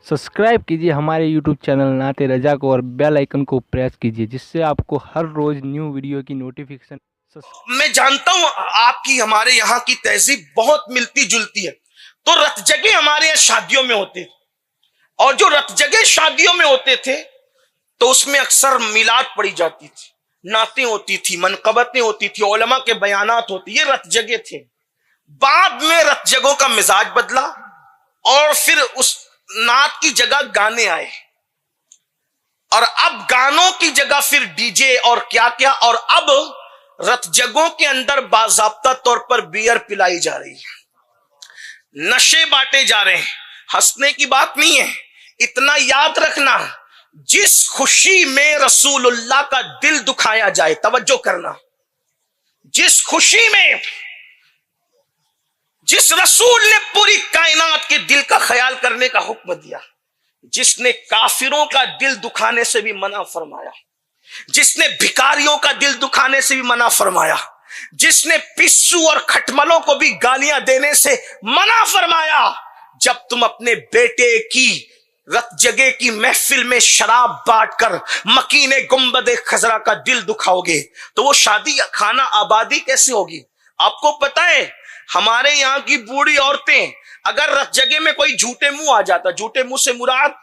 Subscribe कीजिए हमारे YouTube channel नाते रजा को और बेल आइकन को प्रेस कीजिए जिससे आपको हर रोज न्यू वीडियो की नोटिफिकेशन। मैं जानता हूं आपकी हमारे यहाँ की तहजीब बहुत मिलती जुलती है। तो रत जगे हमारे यहाँ शादियों में होते थे, और जो रत जगे शादियों में होते थे तो उसमें अक्सर मिलाद पड़ी जाती थी, नातें होती थी, मनकबतें होती थी, उलमा के बयानात होती। ये रत जगे थे। बाद में रत जगों का मिजाज बदला और फिर उस नात की जगह गाने आए, और अब गानों की जगह फिर डीजे और क्या क्या, और अब रत जगों के अंदर बाज़ाब्ता तौर पर बियर पिलाई जा रही है, नशे बांटे जा रहे हैं। हंसने की बात नहीं है, इतना याद रखना, जिस खुशी में रसूलुल्लाह का दिल दुखाया जाए, तवज्जो करना, जिस खुशी में जिस रसूल ने पूरी कायनात के दिल का ख्याल करने का हुक्म दिया, जिसने काफिरों का दिल दुखाने से भी मना फरमाया, जिसने भिखारियों का दिल दुखाने से भी मना फरमाया, जिसने पिस्सू और खटमलों को भी गालियां देने से मना फरमाया, जब तुम अपने बेटे की रत जगे की महफिल में शराब बांटकर मकीने गुंबदे खजरा का दिल दुखाओगे तो वो शादी खाना आबादी कैसे होगी? आपको पता है, हमारे यहाँ की बूढ़ी औरतें अगर रत जगे में कोई झूठे मुंह आ जाता, झूठे मुंह से मुराद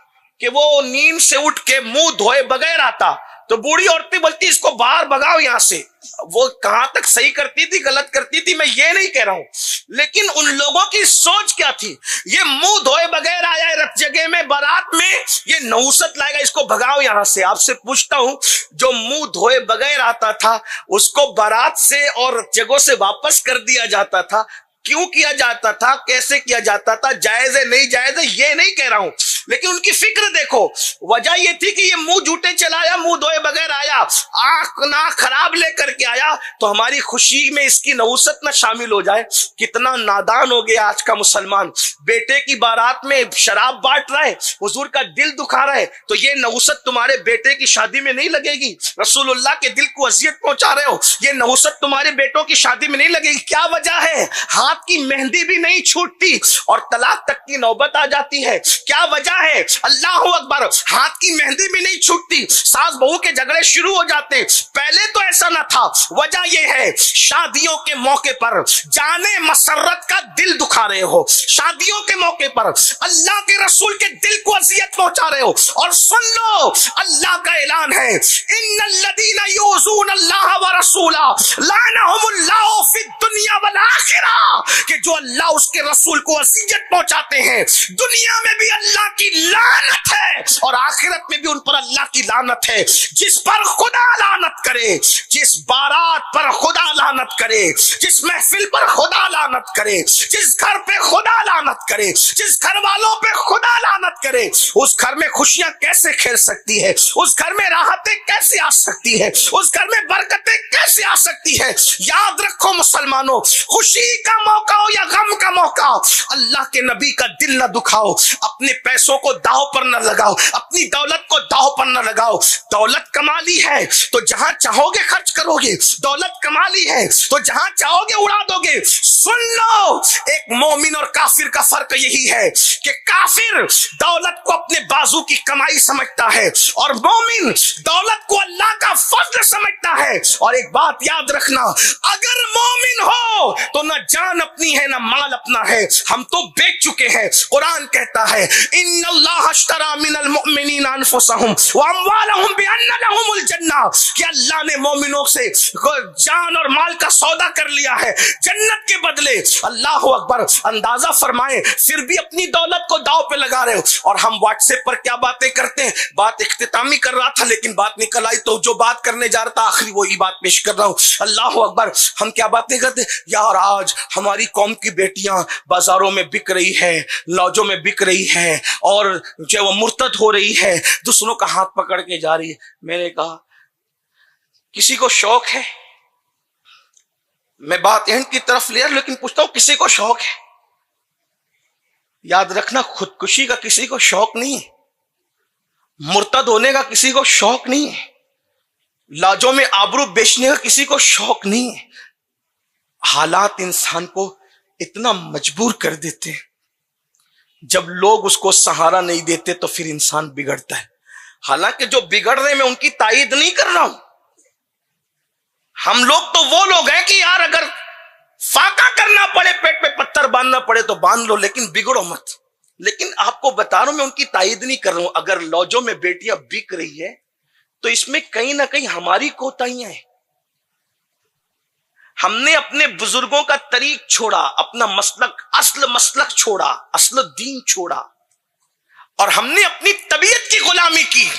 कि वो नींद से उठ के मुंह धोए बगैर आता, तो बूढ़ी औरतें बोलती इसको बाहर भगाओ यहां से। वो कहां तक सही करती थी गलत करती थी मैं ये नहीं कह रहा हूं, लेकिन उन लोगों की सोच क्या थी? ये मुंह धोए बगैर आया है रत जगह में, बारात में, ये नहुसत लाएगा, इसको भगाओ यहां से। आपसे पूछता हूं, जो मुंह धोए बगैर आता था उसको बारात से और रत जगहों से वापस कर दिया जाता था। क्यों किया जाता था, कैसे किया जाता था, जायज है नहीं जायज है ये नहीं कह रहा हूं, लेकिन उनकी फिक्र देखो। वजह ये थी कि ये मुंह झूठे चलाया, मुंह धोए बगैर आया, आंख ना खराब लेकर के आया, तो हमारी खुशी में इसकी नहुसत ना शामिल हो जाए। कितना नादान हो गया आज का मुसलमान, बेटे की बारात में शराब बांट रहा है, हुजूर का दिल दुखा रहा है, तो ये नहुसत तुम्हारे बेटे की शादी में नहीं लगेगी। रसूलुल्लाह के दिल को अजियत पहुंचा रहे हो, ये नहुसत तुम्हारे बेटों की शादी में नहीं लगेगी। क्या वजह है? हाथ की मेहंदी भी नहीं छूटती और तलाक तक की नौबत आ जाती है। क्या वजह है? अल्लाह अकबर, हाथ की मेहंदी भी नहीं छूटती, सास बहू के झगड़े शुरू हो जाते। पहले तो ऐसा ना था। वजह यह है, शादियों के मौके पर जाने मसरत का दिल दुखा रहे हो, शादियों के मौके पर अल्लाह के रसूल के दिल को अजियत पहुंचा रहे हो। और सुन लो, अल्लाह का ऐलान है, इन्नल्लज़ीना यूज़ून अल्लाह व रसूला लानहुमुल्लाहु फिद दुनिया वल आखिरा, कि जो अल्लाह उसके रसूल को अजियत पहुंचाते हैं, दुनिया में भी अल्लाह की लानत है और आखिरत में भी उन पर अल्लाह की लानत है। जिस पर खुदा लानत करे, जिस बारात पर खुदा लानत करे, जिस महफिल पर खुदा लानत करे, जिस घर पे खुदा लानत करे, जिस घर वालों पे खुदा लानत करे, उस घर में खुशियां कैसे खेल सकती है, उस घर में राहतें कैसे आ सकती है, उस घर में बरकतें कैसे आ सकती है? याद रखो मुसलमानों, खुशी का मौका हो या गम का मौका, अल्लाह के नबी का दिल न दुखाओ, अपने पैसों को दाव पर न लगाओ, अपनी दौलत को दाव पर न लगाओ। दौलत कमा ली है तो जहां चाहोगे खर्च करोगे, दौलत कमा ली है तो जहां चाहोगे उड़ा दोगे। सुन लो, एक मोमिन और काफिर का फर्क यही है कि काफिर दौलत को अपने बाजू की कमाई समझता है और मोमिन दौलत को अल्लाह का फजल समझता है। और एक बात याद रखना, अगर मोमिन हो तो न जान अपनी है न माल अपना है, हम तो बेच चुके हैं। कुरान कहता है, इन्नल्लाह अश्तरा मिनल मुमिनीना अनफुसहुम व अमवालहुम बिअन्न लहुमुल जन्ना, कि अल्लाह ने मोमिनों से जान और माल का सौदा कर लिया है जन्नत के बदले। अल्लाह अकबर, अंदाजा फरमाए, फिर भी अपनी दौलत को दाव पे लगा रहे हो। और हम व्हाट्सएप पर क्या बातें करते हैं, बात इख्तितामी कर रहा था लेकिन बात निकल आई तो जो बात करने जा रहा था आखिरी वही बात पेश कर रहा हूं। अल्लाह अकबर, हम क्या बातें करते यार, आज हमारी कौम की बेटियां बाजारों में बिक रही है, लॉजों में बिक रही है और जो वो मुर्तद हो रही है, दूसरों का हाथ पकड़ के जा रही है। मैंने कहा किसी को शौक है? मैं बात एंड की तरफ ले, लेकिन पूछता हूं किसी को शौक है? याद रखना, खुदकुशी का किसी को शौक नहीं है, मुर्तद होने का किसी को शौक नहीं है, लाजों में आबरू बेचने का किसी को शौक नहीं है। हालात इंसान को इतना मजबूर कर देते हैं जब लोग उसको सहारा नहीं देते तो फिर इंसान बिगड़ता है। हालांकि जो बिगड़ रहे, मैं उनकी तायीद नहीं कर रहा हूं। हम लोग तो वो लोग हैं कि यार अगर फाका करना पड़े, पेट पे पत्थर बांधना पड़े तो बांध लो, लेकिन बिगड़ो मत। लेकिन आपको बता रहा हूं, मैं उनकी तायीद नहीं कर रहा हूं। अगर लॉजों में बेटियां बिक रही है तो इसमें कहीं ना कहीं हमारी कोताहियां हैं। हमने अपने बुजुर्गों का तरीक छोड़ा, अपना मसलक, असल मसलक छोड़ा, असल दीन छोड़ा, और हमने अपनी तबीयत की गुलामी की।